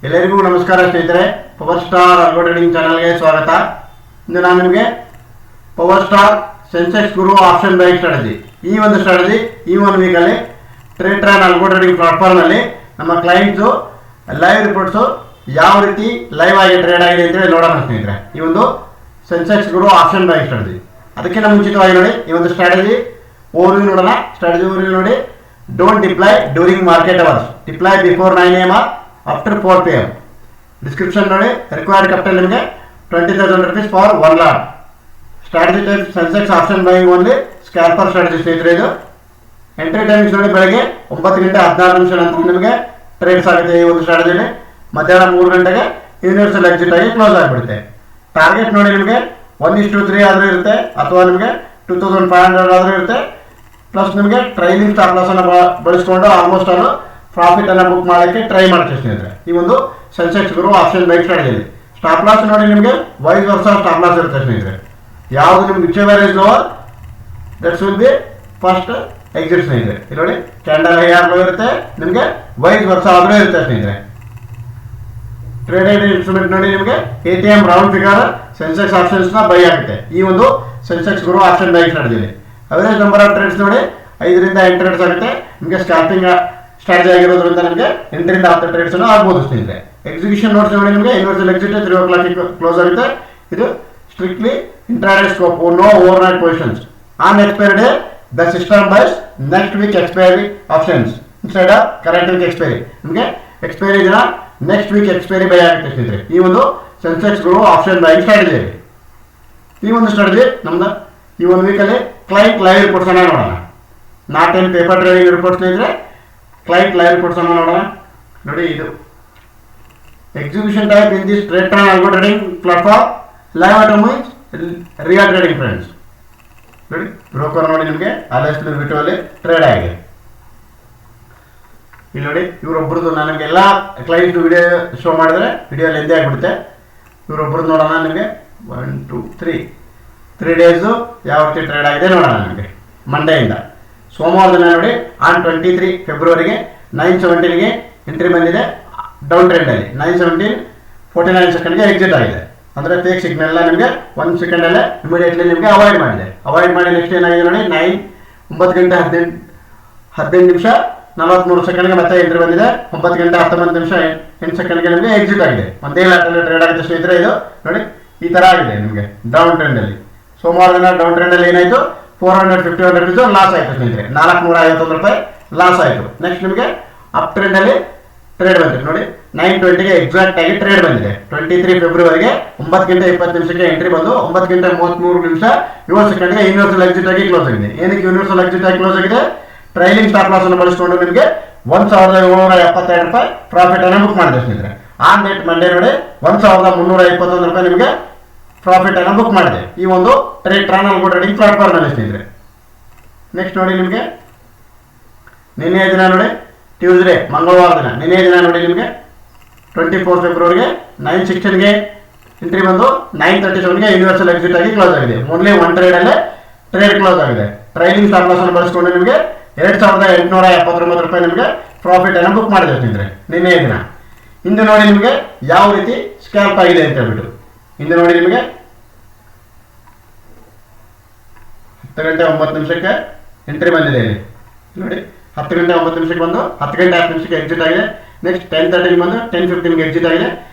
ಎಲ್ಲರಿಗೂ ನಮಸ್ಕಾರ ಸ್ನೇಹಿತರೆ. ಪವರ್ ಸ್ಟಾರ್ ಆಲ್ಗೋ ಟ್ರೇಡಿಂಗ್ ಚಾನಲ್ಗೆ ಸ್ವಾಗತ. ಇಂದು ನಾನು ನಿಮಗೆ ಪವರ್ ಸ್ಟಾರ್ ಸೆನ್ಸೆಕ್ಸ್ ಗುರು ಆಪ್ಷನ್ ಬೈಯಿಂಗ್ ಸ್ಟ್ರಾಟಜಿ ಈ ಒಂದು ಸ್ಟ್ರಾಟಜಿ ಈ ಒಂದು ವೀಕಲ್ಲಿ ಟ್ರೇಡ್ ಆಲ್ಗೋ ಟ್ರೇಡಿಂಗ್ ಪ್ಲಾಟ್ಫಾರ್ಮ್ನಲ್ಲಿ ನಮ್ಮ ಕ್ಲೈಂಟ್ಸು ಲೈವ್ ರಿಪೋರ್ಟ್ಸು ಯಾವ ರೀತಿ ಲೈವ್ ಆಗಿ ಟ್ರೇಡ್ ಆಗಿದೆ ಅಂತೇಳಿ ನೋಡೋಣ ಸ್ನೇಹಿತರೆ. ಈ ಒಂದು ಸೆನ್ಸೆಕ್ಸ್ ಗುರು ಆಪ್ಷನ್ ಬೈಯಿಂಗ್ ಸ್ಟ್ರಾಟಜಿ ಅದಕ್ಕಿಂತ ಮುಂಚಿತವಾಗಿ ನೋಡಿ ಈ ಒಂದು ಸ್ಟ್ರಾಟಜಿ ಓವರ್ವ್ಯೂ ನೋಡೋಣ. ಸ್ಟ್ರಾಟಜಿ ಓವರ್ವ್ಯೂ ನೋಡಿ. Don't deploy during market hours, deploy before 9 AM or after 4 PM. Description ನೋಡಿ. ರಿಕ್ವೈರ್ಡ್ ಕ್ಯಾಪಿಟಲ್ ನಿಮಗೆ 20,000 rupees for 1 lot. Strategy type Sensex option buying only, scalper strategy ಸ್ನೇಹಿತರೆ. ಇದು ಎಂಟ್ರಿ ಟೈಮಿಂಗ್ಸ್ ನೋಡಿ ಬೆಳಗ್ಗೆ 9:16 ನಂತರ ನಿಮಗೆ ಟ್ರೇಡ್ಸ್ ಆಗುತ್ತೆ ಈ ಒಂದು ಸ್ಟ್ರಾಟಜಿಲಿ. ಮಧ್ಯಾಹ್ನ 3 ಗಂಟೆಗೆ ಯೂನಿವರ್ಸಲ್ ಎಕ್ಸಿಟ್ ಆಗಿ ಕ್ಲೋಸ್ ಆಗಿಬಿಡುತ್ತೆ. ಟಾರ್ಗೆಟ್ ನೋಡಿ ನಿಮಗೆ 1:3 ಆದರೂ ಇರುತ್ತೆ ಅಥವಾ ನಿಮಗೆ 2,500 ಆದರೂ ಇರುತ್ತೆ. ಪ್ಲಸ್ ನಿಮಗೆ ಟ್ರೈಲಿಂಗ್ ಸ್ಟಾಪ್ ಲಾಸ್ ಅನ್ನು ಬಳಸಿಕೊಂಡು ಆಲ್ಮೋಸ್ಟ್ ಆಲ್ ಪ್ರಾಫಿಟ್ ಅನ್ನು ಬುಕ್ ಮಾಡೋಕ್ಕೆ ಟ್ರೈ ಮಾಡ್ತೀವಿ ಸ್ನೇಹಿತರೆ. ಈ ಒಂದು ಸೆನ್ಸೆಕ್ಸ್ ಗುರು ಆಪ್ಷನ್ ಬೈಯಿಂಗ್ ಸ್ಟ್ರಾಟಜಿಯಲ್ಲಿ ಸ್ಟಾಪ್ ಲಾಸ್ ನೋಡಿ ನಿಮಗೆ ವೈಸ್ ವರ್ಷ ಸ್ಟಾಪ್ ಲಾಸ್ ಇರುತ್ತೆ ಸ್ನೇಹಿತರೆ. ಯಾವುದು ನಿಮ್ಗೆ whichever is lower that's will be first exit ಸ್ನೇಹಿತರೆ. ಇಲ್ಲಿ ನೋಡಿ ಕ್ಯಾಂಡಲ್ ಹೈ ಆಗಲೂ ಇರುತ್ತೆ, ನಿಮಗೆ ವೈಸ್ ವರ್ಷ ಆದರೂ ಇರುತ್ತೆ ಸ್ನೇಹಿತರೆ. ಟ್ರೇಡೆಡ್ ಇನ್ಸ್ಟ್ರೂಮೆಂಟ್ ನೋಡಿ ನಿಮಗೆ ATM ರೌಂಡ್ ಫಿಗರ್ ಸೆನ್ಸೆಕ್ಸ್ ಆಪ್ಷನ್ಸ್ನ ಬೈ ಆಗುತ್ತೆ ಈ ಒಂದು ಸೆನ್ಸೆಕ್ಸ್ ಗುರು ಆಪ್ಷನ್ ಬೈಯಿಂಗ್ ಸ್ಟ್ರಾಟಜಿಯಲ್ಲಿ. ಅವರೇಜ್ ನಂಬರ್ ಆಫ್ ಟ್ರೇಡ್ಸ್ ನೋಡಿ 5 ರಿಂದ 8 ಟ್ರೇಡ್ಸ್ ಆಗುತ್ತೆ. ನಿಮಗೆ ಸ್ಕ್ಯಾಲ್ಪಿಂಗ್ ಸ್ಟ್ರಾಟಜಿ ಆಗಿರೋದ್ರಿಂದ ನಿಮಗೆ 8 ರಿಂದ 10 ಟ್ರೇಡ್ಸ್ ಅನ್ನು ಆಗ್ಬೋದು ಸ್ನೇಹಿತರೆ. ಎಕ್ಸಿಕ್ಯೂಷನ್ ನೋಡ್ಸ್ ನೋಡಿ ನಿಮಗೆ ಯೂನಿವರ್ಸಲ್ ಎಕ್ಸಿಟ್ 3 o'clock ಕ್ಲೋಸ್ ಆಗುತ್ತೆ. ಇದು strictly intraday scope, no overnight positions. On expiry day the system buys next week expiry options instead of current week expiry. ನಿಮಗೆ ಎಕ್ಸ್ಪೈರಿ ದಿನ ನೆಕ್ಸ್ಟ್ ವೀಕ್ ಎಕ್ಸ್ಪೈರಿ ಬೈ ಆಗುತ್ತೆ ಸ್ನೇಹಿತರೆ. ಈ ಒಂದು Sensex ಗುರು option buying strategy. ಈ ಒಂದು strategy ನಮ್ದು ಈ ಒಂದು ವೀಕಲ್ಲಿ ಕ್ಲೈಂಟ್ ಲೈವ್ ರಿಪೋರ್ಟ್ಸ್ ಅನ್ನ ನೋಡೋಣ. ನಾಟ್ ಏನ್ ಪೇಪರ್ ಟ್ರೇಡಿಂಗ್ ರಿಪೋರ್ಟ್ ಸ್ನೇಹಿತರೆ, ಕ್ಲೈಂಟ್ ಲೈವ್ ರಿಪೋರ್ಟ್ಸ್ ಅನ್ನು ನೋಡೋಣ. ನೋಡಿ ಇದು execution type in this trade algo trading platform live item means real trading friends. ನೋಡಿ ಬ್ರೋಕರ್ ನೋಡಿ ನಿಮಗೆ ಆಲ್ಎಸ್ ವಿಟೋಲ್ಲಿ ಟ್ರೇಡ್ ಆಗಿದೆ. ಇಲ್ಲಿ ನೋಡಿ ಇವರೊಬ್ಬರದ್ದು ನನಗೆ ಎಲ್ಲ ಕ್ಲೈಂಟ್ ವಿಡಿಯೋ ಶೋ ಮಾಡಿದ್ರೆ ವಿಡಿಯೋ ಲೆಂದಿ ಆಗಿಬಿಡುತ್ತೆ. ಇವರೊಬ್ಬರದ್ದು ನೋಡೋಣ. ನಿಮಗೆ 1 2 3 ಡೇಸು ಯಾವ ರೀತಿ ಟ್ರೇಡ್ ಆಗಿದೆ ನೋಡೋಣ. ನಿಮಗೆ ಮಂಡೆಯಿಂದ ಸೋಮವಾರ ದಿನ ನೋಡಿ ಆನ್ 23 ಫೆಬ್ರವರಿಗೆ 9:17ಗೆ ಎಂಟ್ರಿ ಬಂದಿದೆ ಡೌನ್ ಟ್ರೆಂಡಲ್ಲಿ. 9:17 49 ಎಕ್ಸಿಟ್ ಆಗಿದೆ. ಅಂದರೆ ಫೇಕ್ ಸಿಗ್ನಲ್ನ ನಿಮಗೆ 1 ಸೆಕೆಂಡಲ್ಲೇ ಇಮಿಡಿಯೇಟ್ಲಿ ನಿಮಗೆ ಅವಾಯ್ಡ್ ಮಾಡಿದೆ. ಅವಾಯ್ಡ್ ಮಾಡಿ ನೆಕ್ಸ್ಟ್ ಏನಾಗಿದೆ ನೋಡಿ 9:18:43 ಮತ್ತೆ ಎಂಟ್ರಿ ಬಂದಿದೆ. 9:19:8 ನಿಮಗೆ ಎಕ್ಸಿಟ್ ಆಗಿದೆ. ಒಂದೇ ಲಾಟಲ್ಲಿ ಟ್ರೇಡ್ ಆಗುತ್ತೆ ಸ್ನೇಹಿತರೆ. ಇದು ನೋಡಿ ಈ ಥರ ಆಗಿದೆ ನಿಮಗೆ ಡೌನ್ ಟ್ರೆಂಡಲ್ಲಿ. ಸೋಮವಾರ ದಿನ ಡೌನ್ ಟ್ರೆಂಡಲ್ಲಿ ಏನಾಯಿತು 451 rupees ಲಾಸ್ ಆಯಿತು ಸ್ನೇಹಿತರೆ. 451 ರೂಪಾಯಿ ಲಾಸ್ ಆಯಿತು. ನೆಕ್ಸ್ಟ್ ನಿಮಗೆ ಅಪ್ ಟ್ರೆಂಡಲ್ಲಿ ಟ್ರೇಡ್ ಬಂದಿದೆ ನೋಡಿ 9:20ಗೆ ಎಕ್ಸಾಕ್ಟ್ ಆಗಿ ಟ್ರೇಡ್ ಬಂದಿದೆ. 23 ಫೆಬ್ರವರಿಗೆ 9:20 ಎಂಟ್ರಿ ಬಂದು 9:33:07 ಯೂನಿವರ್ಸಲ್ ಎಕ್ಸಿಟ್ ಆಗಿ ಕ್ಲೋಸ್ ಆಗಿದೆ. ಏನಕ್ಕೆ ಯೂನಿವರ್ಸಲ್ ಎಕ್ಸಿಟ್ ಆಗಿ ಕ್ಲೋಸ್ ಆಗಿದೆ? ಟ್ರೈಲಿಂಗ್ ಸ್ಟಾಪ್ ಲಾಸ್ ಅನ್ನು ಬಳಸಿಕೊಂಡು ನಿಮಗೆ 1,772 ರೂಪಾಯಿ ಪ್ರಾಫಿಟ್ ಅನ್ನು ಬುಕ್ ಮಾಡಿದೆ ಸ್ನೇಹಿತರೆ. ಆ ನೆಟ್ ಮಂಡೇ ನೋಡಿ 1,321 ರೂಪಾಯಿ ನಿಮಗೆ ಪ್ರಾಫಿಟ್ ಅನ್ನು ಬುಕ್ ಮಾಡಿದೆ ಈ ಒಂದು ಟ್ರೇಡ್ ಆಲ್ಗೋ ಟ್ರೇಡಿಂಗ್ ಪ್ಲಾಟ್ಫಾರ್ಮ್ ಅಲ್ಲಿ ಸ್ನೇಹಿತರೆ. ನೆಕ್ಸ್ಟ್ ನೋಡಿ ನಿಮಗೆ ನಿನ್ನೆ ದಿನ ನೋಡಿ ಟ್ಯೂಸ್ಡೇ ಮಂಗಳವಾರ ದಿನ ನಿನ್ನೆ ದಿನ ನೋಡಿ ನಿಮಗೆ 24 ಫೆಬ್ರವರಿಗೆ 9:16ಗೆ ಎಂಟ್ರಿ ಬಂದು 9:37ಗೆ ಯೂನಿವರ್ಸಲ್ ಎಕ್ಸಿಟ್ ಆಗಿ ಕ್ಲೋಸ್ ಆಗಿದೆ. ಓನ್ಲಿ 1 ಟ್ರೇಡಲ್ಲೇ ಟ್ರೇಡ್ ಕ್ಲೋಸ್ ಆಗಿದೆ. ಟ್ರೈಲಿಂಗ್ ಸ್ಟಾಪ್ ಲಾಸ್ ಅನ್ನು ಬಳಸಿಕೊಂಡು ನಿಮಗೆ 2,879 ರೂಪಾಯಿ ನಿಮಗೆ ಪ್ರಾಫಿಟ್ ಅನ್ನು ಬುಕ್ ಮಾಡಿದೆ ಸ್ನೇಹಿತರೆ ನಿನ್ನೆ ದಿನ. ಇಂದು ನೋಡಿ ನಿಮಗೆ ಯಾವ ರೀತಿ ಸ್ಕ್ಯಾಲ್ಪ್ ಆಗಿದೆ ಅಂತ ಹೇಳ್ಬಿಟ್ಟು ಇಂದು ನೋಡಿ ನಿಮಗೆ 10:09 ಎಂಟ್ರಿ ಬಂದಿದೆ. ಇಲ್ಲಿ ನೋಡಿ 10:09 ಬಂದು 10:10 ಎಕ್ಸಿಟ್ ಆಗಿದೆ. ನೆಕ್ಸ್ಟ್ 10:30 ಬಂದು 10:15 ಎಕ್ಸಿಟ್ ಆಗಿದೆ.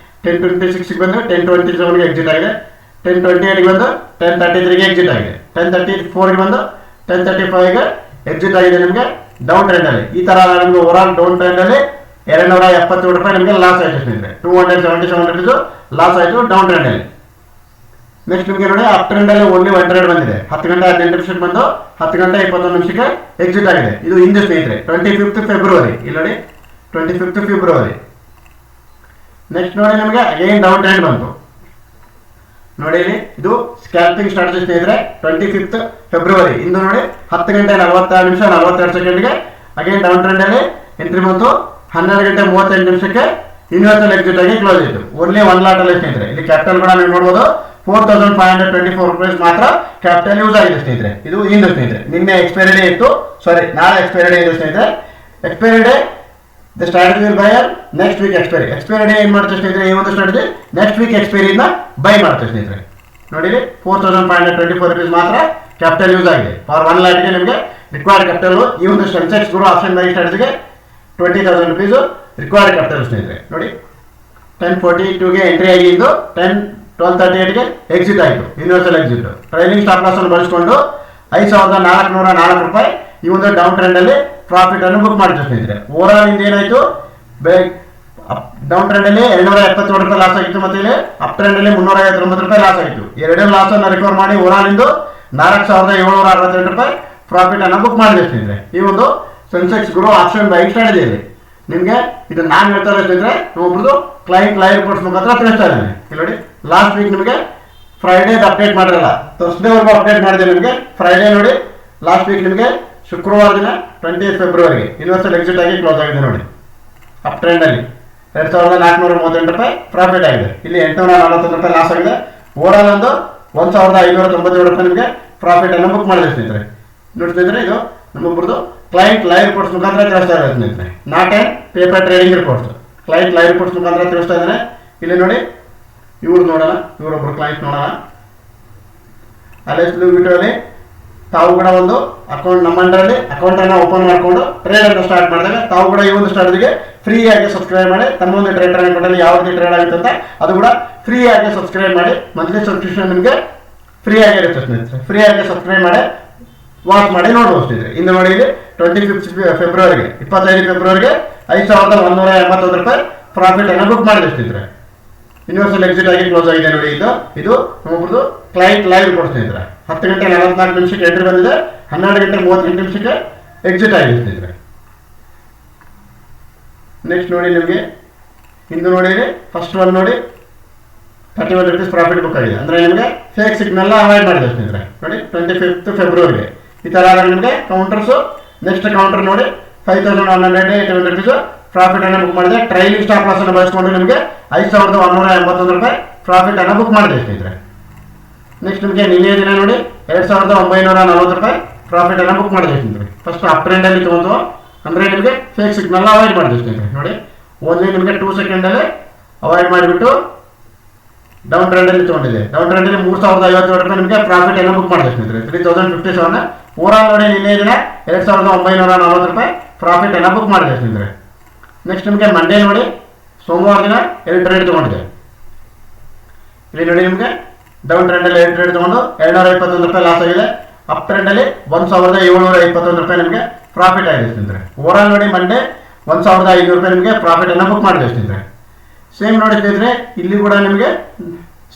10:26 ಬಂದು 10:27 ಎಕ್ಸಿಟ್ ಆಗಿದೆ. 10:28 ಬಂದು 10:33 ಎಕ್ಸಿಟ್ ಆಗಿದೆ. 10:34 ಬಂದು 10:35 ಎಕ್ಸಿಟ್ ಆಗಿದೆ ನಿಮಗೆ ಡೌನ್ ಟ್ರೆಂಡಲ್ಲಿ. ಈ ಥರ ನಿಮಗೆ ಓವರಾಲ್ ಡೌನ್ ಟ್ರೆಂಡಲ್ಲಿ 277 ರೂಪಾಯಿ ನಿಮಗೆ ಲಾಸ್ ಆಯಿತು ಸ್ನೇಹಿತರೆ. 277 rupees ಲಾಸ್ ಆಯಿತು ಡೌನ್ ಟ್ರೆಂಡಲ್ಲಿ. ನೆಕ್ಸ್ಟ್ ನಿಮಗೆ ನೋಡಿ ಅಪ್ ಟ್ರೆಂಡಲ್ಲಿ ಓನ್ಲಿ 1 ಟ್ರೇಡ್ ಬಂದಿದೆ. 10:18 ಬಂದು 10:21 ಎಕ್ಸಿಟ್ ಆಗಿದೆ. ಇದು ಹಿಂದೆ ಸ್ನೇಹಿತರೆ 25 ಫೆಬ್ರವರಿ. ಇಲ್ಲಿ ನೋಡಿ 25 ಫೆಬ್ರವರಿ. ನೆಕ್ಸ್ಟ್ ನೋಡಿ ನಿಮಗೆ ಅಗೇನ್ ಡೌನ್ ಟ್ರೆಂಡ್ ಬಂತು ನೋಡಿ. ಇಲ್ಲಿ ಇದು ಸ್ಕ್ಯಾಲ್ಪಿಂಗ್ ಸ್ಟ್ರಾಟಜಿ ಸ್ನೇಹಿತರೆ. 25 ಫೆಬ್ರವರಿ ಇಂದು ನೋಡಿ 10:42 ಅಗೇನ್ ಡೌನ್ ಟ್ರೆಂಡಲ್ಲಿ ಎಂಟ್ರಿ ಬಂತು. 12:38 ಯೂನಿವರ್ಸಲ್ ಎಕ್ಸಿಟ್ ಆಗಿ ಕ್ಲೋಸ್ ಆಯಿತು. ಓನ್ಲಿ 1 ಲಾಟಲ್ಲಿ ಸ್ನೇಹಿತರೆ. ಇಲ್ಲಿ ಕ್ಯಾಪಿಟಲ್ ಕೂಡ ನೀವು ನೋಡ್ಬೋದು 4,524 ರೂಪೀಸ್ ಮಾತ್ರ ಕ್ಯಾಪಿಟಲ್ ಯೂಸ್ ಆಗಿದೆ ಸ್ನೇಹಿತರೆ. ಇದು ಇಂದು ಸ್ನೇಹಿತರೆ. ನಿನ್ನೆ ಎಕ್ಸ್ಪೈರಿ ಡೇ ಇತ್ತು, ಸಾರಿ ನಾಳೆ ಎಕ್ಸ್ಪೈರಿ ಡೇ ಇದೆ ಸ್ನೇಹಿತರೆ. Expiry day the strategy will buy next week expiry day ಏನು ಮಾಡುತ್ತೆ ಸ್ನೇಹಿತರೆ, ಈ ಒಂದು ಸ್ಟ್ರಾಟಜಿ ನೆಕ್ಸ್ಟ್ ವೀಕ್ ಎಕ್ಸ್ಪೈರಿಯಿಂದ ಬೈ ಮಾಡುತ್ತೆ ಸ್ನೇಹಿತರೆ. ನೋಡಿ 4524 rupees ಮಾತ್ರ ಕ್ಯಾಪಿಟಲ್ ಯೂಸ್ ಆಗಿದೆ. ಫಾರ್ 1 lakh ನಿಮಗೆ ರಿಕ್ವೈರ್ಡ್ ಕ್ಯಾಪಿಟಲ್ ಈ ಒಂದು ಸೆನ್ಸೆಕ್ಸ್ ಗುರು ಆಪ್ಷನ್ ಬೈ ಸ್ಟ್ರಾಟಜಿಗೆ 20,000 rupees ರಿಕ್ವೈರ್ಡ್ ಕ್ಯಾಪಿಟಲ್ ಸ್ನೇಹಿತರೆ. ನೋಡಿ 10:42ಗೆ ಎಂಟ್ರಿ ಆಗಿ ಇಂದು 12:38ಗೆ ಎಕ್ಸಿಟ್ ಆಯಿತು, universal exit. Trailing stop loss ಅನ್ನು ಬಳಸಿಕೊಂಡು 5,404 ರೂಪಾಯಿ ಈ ಒಂದು ಡೌನ್ ಟ್ರೆಂಡ್ ಅಲ್ಲಿ ಪ್ರಾಫಿಟ್ ಅನ್ನು ಬುಕ್ ಮಾಡಿದ್ರು ಸ್ನೇಹಿತರೆ. ಓವರ್ ಆಲ್ ಇಂದ ಏನಾಯಿತು, ಡೌನ್ ಟ್ರೆಂಡ್ ಅಲ್ಲಿ 277 ರೂಪಾಯಿ ಲಾಸ್ ಆಗಿತ್ತು, ಮತ್ತೆ ಇಲ್ಲಿ ಅಪ್ ಟ್ರೆಂಡ್ ಅಲ್ಲಿ 359 ರೂಪಾಯಿ ಲಾಸ್ ಆಗಿತ್ತು. ಎರಡೇ ಲಾಸ್ ಅನ್ನು ರಿಕವರ್ ಮಾಡಿ ಓವರ್ ಆಲ್ ಇಂದು 4,768 ರೂಪಾಯಿ ಪ್ರಾಫಿಟ್ ಅನ್ನು ಬುಕ್ ಮಾಡಿದೆ ಸ್ನೇಹಿತರೆ. ಈ ಒಂದು ಸೆನ್ಸೆಕ್ಸ್ ಗುರು ಆಪ್ಷನ್ ಬೈ ಸ್ಟ್ರಾಟಜಿಯಲ್ಲಿ ನಿಮಗೆ ಇದು ನಾನು ಹೇಳ್ತಾ ಇರೋ ಸ್ನೇಹಿತರೆ, ಒಬ್ಬರದು ಕ್ಲೈಂಟ್ ಲೈವ್ ರಿಪೋರ್ಟ್ಸ್ ಮುಖಾಂತರ ತಿಳಿಸ್ತಾ ಇದ್ದೇನೆ. ಇಲ್ಲಿ ನೋಡಿ ಲಾಸ್ಟ್ ವೀಕ್ ನಿಮಗೆ ಫ್ರೈಡೇದು ಅಪ್ಡೇಟ್ ಮಾಡಿರಲ್ಲ, ಥರ್ಸ್ಡೇವರೆಗೂ ಅಪ್ಡೇಟ್ ಮಾಡಿದೆ ನಿಮಗೆ. ಫ್ರೈಡೇ ನೋಡಿ ಲಾಸ್ಟ್ ವೀಕ್ ನಿಮಗೆ ಶುಕ್ರವಾರ ದಿನ 20 ಫೆಬ್ರವರಿಗೆ ಯೂನಿವರ್ಸಲ್ ಎಕ್ಸಿಟ್ ಆಗಿ ಕ್ಲೋಸ್ ಆಗಿದೆ. ನೋಡಿ ಅಪ್ ಟ್ರೆಂಡಲ್ಲಿ 2,438 ರೂಪಾಯಿ ಪ್ರಾಫಿಟ್ ಆಗಿದೆ. ಇಲ್ಲಿ 841 ರೂಪಾಯಿ ಲಾಸ್ ಆಗಿದೆ. ಓವರ್ ಆಲ್ ಒಂದು 1,597 ರೂಪಾಯಿ ನಿಮಗೆ ಪ್ರಾಫಿಟ್ ಅನ್ನು ಬುಕ್ ಮಾಡಿದೆ ಸ್ನೇಹಿತರೆ. ನೋಡಿ ಸ್ನೇಹಿತರೆ, ಇದು ನಮ್ಮೊಬ್ಬರದು ಕ್ಲೈಂಟ್ ಲೈವ್ ರಿಪೋರ್ಟ್ಸ್ ಮುಖಾಂತರ ತಿಳಿಸ್ತಾ ಇದ್ದಾರೆ ಸ್ನೇಹಿತರೆ, not on paper trading reports. Client live reports ಮುಖಾಂತರ ತಿಳಿಸ್ತಾ ಇದ್ದಾನೆ. ಇಲ್ಲಿ ನೋಡಿ ಇವ್ರು ನೋಡೋಣ, ಇವರೊಬ್ಬರು ಕ್ಲೈಂಟ್ ನೋಡೋಣ. ಅಲೆಸ್ ವಿಟೋಲಿ ತಾವು ಕೂಡ ಒಂದು ಅಕೌಂಟ್ ನಮ್ಮ ಅಂಡರಲ್ಲಿ ಅಕೌಂಟನ್ನು ಓಪನ್ ಮಾಡಿಕೊಂಡು ಟ್ರೇಡ್ ಅನ್ನು ಸ್ಟಾರ್ಟ್ ಮಾಡಿದಾಗ ತಾವು ಕೂಡ ಈ ಒಂದು ಸ್ಟ್ರಾಟಜಿಗೆ ಫ್ರೀ ಆಗಿ ಸಬ್ಸ್ಕ್ರೈಬ್ ಮಾಡಿ ತಮ್ಮ ಒಂದು ಟ್ರೇಡರ್ ಅಕೌಂಟಲ್ಲಿ ಯಾವ ರೀತಿ ಟ್ರೇಡ್ ಆಗುತ್ತೆ ಅಂತ ಅದು ಕೂಡ ಫ್ರೀ ಆಗಿ ಸಬ್ಸ್ಕ್ರೈಬ್ ಮಾಡಿ. ಮಂತ್ಲಿ ಸಬ್ಸ್ಕ್ರಿಪ್ಷನ್ ನಿಮಗೆ ಫ್ರೀ ಆಗಿರುತ್ತೆ ಸ್ನೇಹಿತರೆ. ಫ್ರೀ ಆಗಿ ಸಬ್ಸ್ಕ್ರೈಬ್ ಮಾಡಿ ವಾಚ್ ಮಾಡಿ ನೋಡ್ಬೋದು ಸ್ನೇಹಿತರೆ. ಇನ್ನು ನೋಡಿ ಇಲ್ಲಿ 25 ಫೆಬ್ರವರಿಗೆ 25 ಫೆಬ್ರವರಿಗೆ 5,181 ರೂಪಾಯಿ ಪ್ರಾಫಿಟ್ ಅನ್ನು ಬುಕ್ ಮಾಡಿದೆ ಸ್ನೇಹಿತರೆ. ಯೂನಿವರ್ಸಲ್ ಎಕ್ಸಿಟ್ ಆಗಿ ಕ್ಲೋಸ್ ಆಗಿದೆ. ನೋಡಿ ಇದು ನಮ್ಮೊಬ್ಬರದು ಕ್ಲೈಂಟ್ ಲೈವ್ ರಿಪೋರ್ಟ್ ಸ್ನೇಹಿತರೆ. 10:44 ಎಂಟ್ರಿ ಬಂದಿದೆ, 12:38 ಎಕ್ಸಿಟ್ ಆಗಿದೆ ಸ್ನೇಹಿತರೆ. ನೆಕ್ಸ್ಟ್ ನೋಡಿ ನಿಮಗೆ ಇಂದು ನೋಡಿ ಫಸ್ಟ್ ಒನ್ ನೋಡಿ 31 ರೂಪೀಸ್ ಪ್ರಾಫಿಟ್ ಬುಕ್ ಆಗಿದೆ. ಅಂದರೆ ನಿಮಗೆ ಫೇಕ್ ಸಿಗ್ನಲ್ ಅವಾಯ್ಡ್ ಮಾಡಿದೆ ಸ್ನೇಹಿತರೆ. ನೋಡಿ 25 ಫೆಬ್ರವರಿಗೆ ಈ ಥರ ಆದಾಗ ನಿಮಗೆ ಕೌಂಟರ್ಸು ನೆಕ್ಸ್ಟ್ ಕೌಂಟರ್ ನೋಡಿ 5,181 ರೂಪೀಸ್ ಪ್ರಾಫಿಟ್ ಅನ್ನು ಬುಕ್ ಮಾಡಿದೆ. ಟ್ರೈಲಿಂಗ್ ಸ್ಟಾಪ್ ಲಾಸ್ ಅನ್ನು ಬಳಸಿಕೊಂಡು ನಿಮಗೆ 5,181 ರೂಪಾಯಿ ಪ್ರಾಫಿಟ್ ಅನ್ನು ಬುಕ್ ಮಾಡಿದೆ ಸ್ನೇಹಿತರೆ. ನೆಕ್ಸ್ಟ್ ನಿಮಗೆ ನಿನ್ನೆ ದಿನ ನೋಡಿ 2,940 ರೂಪಾಯಿ ಪ್ರಾಫಿಟ್ ಅನ್ನು ಬುಕ್ ಮಾಡಿದೆ ಸ್ನೇಹಿತರೆ. ಫಸ್ಟ್ ಅಪ್ ಟ್ರೆಂಡಲ್ಲಿ ತೊಗೊಂಡು ಅಂದರೆ ನಿಮಗೆ ಫೇಕ್ ಸಿಗ್ನಲ್ ಅವಾಯ್ಡ್ ಮಾಡಿದೆ ಸ್ನೇಹಿತರೆ. ನೋಡಿ ಓನ್ಲಿ ನಿಮಗೆ 2 ಸೆಕೆಂಡಲ್ಲಿ ಅವಾಯ್ಡ್ ಮಾಡಿಬಿಟ್ಟು ಡೌನ್ ಟ್ರೆಂಡಲ್ಲಿ ತೊಗೊಂಡಿದೆ. ಡೌನ್ ಟ್ರೆಂಡಲ್ಲಿ 3,057 ರೂಪಾಯಿ ನಿಮಗೆ ಪ್ರಾಫಿಟ್ ಅನ್ನು ಬುಕ್ ಮಾಡಿದೆ ಸ್ನೇಹಿತರೆ. 3,057 ಓವರ್ ಆಲ್ ನೋಡಿ ನಿನ್ನೆ ದಿನ 2,940 ರೂಪಾಯಿ ಪ್ರಾಫಿಟ್ ಅನ್ನು ಬುಕ್ ಮಾಡಿದೆ ಸ್ನೇಹಿತರೆ. ನೆಕ್ಸ್ಟ್ ನಿಮಗೆ ಮಂಡೇ ನೋಡಿ ಸೋಮವಾರ ದಿನ 2 ಟ್ರೇಡ್ ತೊಗೊಂಡಿದೆ. ಇಲ್ಲಿ ನೋಡಿ ನಿಮಗೆ ಡೌನ್ ಟ್ರೆಂಡಲ್ಲಿ 2 ಟ್ರೇಡ್ ತೊಗೊಂಡು 221 ರೂಪಾಯಿ ಲಾಸ್ ಆಗಿದೆ. ಅಪ್ ಟ್ರೆಂಡಲ್ಲಿ 1,721 ರೂಪಾಯಿ ನಿಮಗೆ ಪ್ರಾಫಿಟ್ ಆಗಿದೆ ಸ್ನೇಹಿತರೆ. ಓವರ್ ಆಲ್ ನೋಡಿ ಮಂಡೇ 1,500 ರೂಪಾಯಿ ನಿಮಗೆ ಪ್ರಾಫಿಟ್ ಅನ್ನು ಬುಕ್ ಮಾಡಿದೆ ಸ್ನೇಹಿತರೆ. ಸೇಮ್ ನೋಡಿ ಸ್ನೇಹಿತರೆ, ಇಲ್ಲಿ ಕೂಡ ನಿಮಗೆ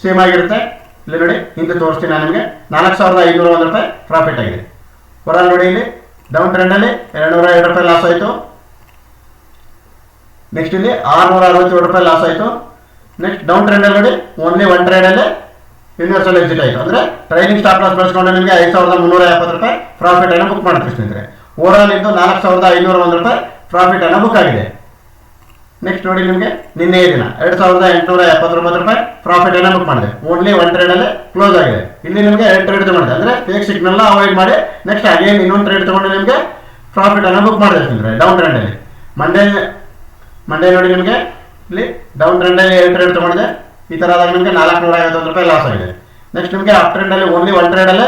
ಸೇಮ್ ಆಗಿರುತ್ತೆ. ಇಲ್ಲಿ ನೋಡಿ ಹಿಂದೆ ತೋರಿಸ್ತೀನಿ ನಾನು ನಿಮಗೆ 4,501 ರೂಪಾಯಿ ಪ್ರಾಫಿಟ್ ಆಗಿದೆ. ಓವರ್ ಆಲ್ ನೋಡಿ ಇಲ್ಲಿ ಡೌನ್ ಟ್ರೆಂಡಲ್ಲಿ 202 ರೂಪಾಯಿ ಲಾಸ್ ಆಯಿತು. ನೆಕ್ಸ್ಟ್ ಇಲ್ಲಿ 667 ರೂಪಾಯಿ ಲಾಸ್ ಆಯಿತು. ನೆಕ್ಸ್ಟ್ ಡೌನ್ ಟ್ರೆಂಡಲ್ಲಿ ನೋಡಿ ಓನ್ಲಿ 1 ಟ್ರೇಡಲ್ಲೇ ಯೂನಿವರ್ಸಲ್ ಎಕ್ಸಿಟ್ ಆಯಿತು. ಅಂದರೆ ಟ್ರೈಲಿಂಗ್ ಸ್ಟಾಪ್ ಲಾಸ್ ಬಳಸ್ಕೊಂಡು ನಿಮಗೆ 5,370 ರೂಪಾಯಿ ಪ್ರಾಫಿಟ್ ಅನ್ನು ಬುಕ್ ಮಾಡ್ತೀವಿ ಸ್ನೇಹಿತರೆ. ಓವರ್ ಆಲ್ ಇಂದು 4,501 ರೂಪಾಯಿ ಪ್ರಾಫಿಟ್ ಅನ್ನು ಬುಕ್ ಆಗಿದೆ. ನೆಕ್ಸ್ಟ್ ನೋಡಿ ನಿಮಗೆ ನಿನ್ನೆ ದಿನ 2,879 ರೂಪಾಯಿ ಪ್ರಾಫಿಟ್ ಅನ್ನು ಬುಕ್ ಮಾಡಿದೆ. ಓನ್ಲಿ 1 ಟ್ರೇಡಲ್ಲೇ ಕ್ಲೋಸ್ ಆಗಿದೆ. ಇಲ್ಲಿ ನಿಮಗೆ 2 ಟ್ರೇಡ್ ತೊಗೊಂಡಿದೆ, ಅಂದರೆ ಫೇಕ್ ಸಿಗ್ನಲ್ನ ಅವಾಯ್ಡ್ ಮಾಡಿ ನೆಕ್ಸ್ಟ್ ಅಗೇನ್ ಇನ್ನೊಂದು ಟ್ರೇಡ್ ತೊಗೊಂಡು ನಿಮಗೆ ಪ್ರಾಫಿಟ್ ಅನ್ನು ಬುಕ್ ಮಾಡಿದೆ ಸ್ನೇಹಿತರೆ. ಡೌನ್ ಟ್ರೆಂಡಲ್ಲಿ ಮಂಡೇ ನೋಡಿ ನಿಮಗೆ ಇಲ್ಲಿ ಡೌನ್ ಟ್ರೆಂಡಲ್ಲಿ 2 ಟ್ರೇಡ್ ತೊಗೊಂಡಿದೆ. ಈ ಥರ ಆದಾಗ ನಿಮಗೆ 451 ರೂಪಾಯಿ ಲಾಸ್ ಆಗಿದೆ. ನೆಕ್ಸ್ಟ್ ನಿಮಗೆ ಅಪ್ ಟ್ರೆಂಡಲ್ಲಿ ಓನ್ಲಿ 1 ಟ್ರೇಡಲ್ಲೇ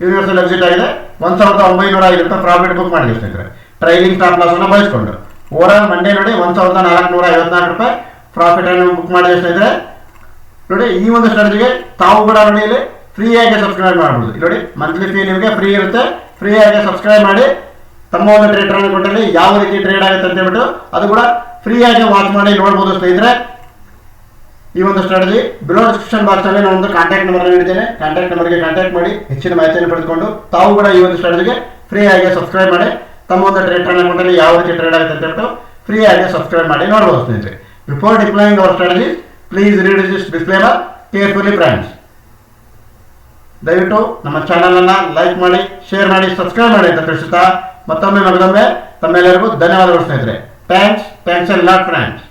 ಯೂನಿವರ್ಸಲ್ ಎಕ್ಸಿಟ್ ಆಗಿದೆ. 1,905 ರೂಪಾಯಿ ಪ್ರಾಫಿಟ್ ಬುಕ್ ಮಾಡಿದೆ ಸ್ನೇಹಿತರೆ, ಟ್ರೈಲಿಂಗ್ ಸ್ಟಾಪ್ ಲಾಸ್ ಅನ್ನು ಬಳಸಿಕೊಂಡು. ಓವರ್ ಆಲ್ ಮಂಡೇ ನೋಡಿ 1,454 ರೂಪಾಯಿ ಪ್ರಾಫಿಟ್ ಅನ್ನು ಬುಕ್ ಮಾಡಿದೆ ಸ್ನೇಹಿತರೆ. ನೋಡಿ ಈ ಒಂದು ಸ್ಟ್ರಾಟಜಿಗೆ ತಾವು ಕೂಡ ನೋಡಿ ಇಲ್ಲಿ ಫ್ರೀ ಆಗಿ ಸಬ್ಸ್ಕ್ರೈಬ್ ಮಾಡ್ಬೋದು. ನೋಡಿ ಮಂತ್ಲಿ ಫೀ ನಿಮಗೆ ಫ್ರೀ ಇರುತ್ತೆ. ಫ್ರೀ ಆಗಿ ಸಬ್ಸ್ಕ್ರೈಬ್ ಮಾಡಿ ತಮ್ಮ ಒಂದು ಟ್ರೇಡರ್ ಅಕೌಂಟಲ್ಲಿ ಯಾವ ರೀತಿ ಟ್ರೇಡ್ ಆಗುತ್ತೆ ಅಂತ ಹೇಳ್ಬಿಟ್ಟು ಅದು ಕೂಡ ಫ್ರೀ ಆಗಿ ವಾಚ್ ಮಾಡಿ ನೋಡ್ಬೋದು ಸ್ನೇಹಿತರೆ. ಈ ಒಂದು ಸ್ಟ್ರಾಟಜಿ ಬಿಲೋ ಡಿಸ್ಕ್ರಿಪ್ಷನ್ ಬಾಕ್ಸಲ್ಲಿ ನಾನು ಒಂದು ಕಾಂಟ್ಯಾಕ್ಟ್ ನಂಬರ್ ನೀಡಿದ್ದೇನೆ. ಕಾಂಟ್ಯಾಕ್ಟ್ ನಂಬರ್ಗೆ ಕಾಂಟ್ಯಾಕ್ಟ್ ಮಾಡಿ ಹೆಚ್ಚಿನ ಮಾಹಿತಿಯನ್ನು ಪಡೆದುಕೊಂಡು ತಾವು ಕೂಡ ಈ ಒಂದು ಸ್ಟ್ರಾಟಜಿಗೆ ಫ್ರೀ ಆಗಿ ಸಬ್ಸ್ಕ್ರೈಬ್ ಮಾಡಿ ತಮ್ಮ ಒಂದು ಟ್ರೇಡರ್ ಅಕೌಂಟಲ್ಲಿ ಯಾವ ರೀತಿ ಟ್ರೇಡ್ ಆಗುತ್ತೆ ಅಂತ ಹೇಳ್ಬಿಟ್ಟು ಫ್ರೀ ಆಗಿ ಸಬ್ಸ್ಕ್ರೈಬ್ ಮಾಡಿ ನೋಡ್ಬೋದು ಸ್ನೇಹಿತರೆ. Before deploying our strategy please read this disclaimer carefully friends. ದಯವಿಟ್ಟು ನಮ್ಮ ಚಾನಲನ್ನು ಲೈಕ್ ಮಾಡಿ, ಶೇರ್ ಮಾಡಿ, ಸಬ್ಸ್ಕ್ರೈಬ್ ಮಾಡಿ ಅಂತ ತಿಳಿಸುತ್ತಾ ಮತ್ತೊಮ್ಮೆ ತಮ್ಮೆಲ್ಲರಿಗೂ ಧನ್ಯವಾದಗಳು ಸ್ನೇಹಿತರೆ. Thanks A lot friends.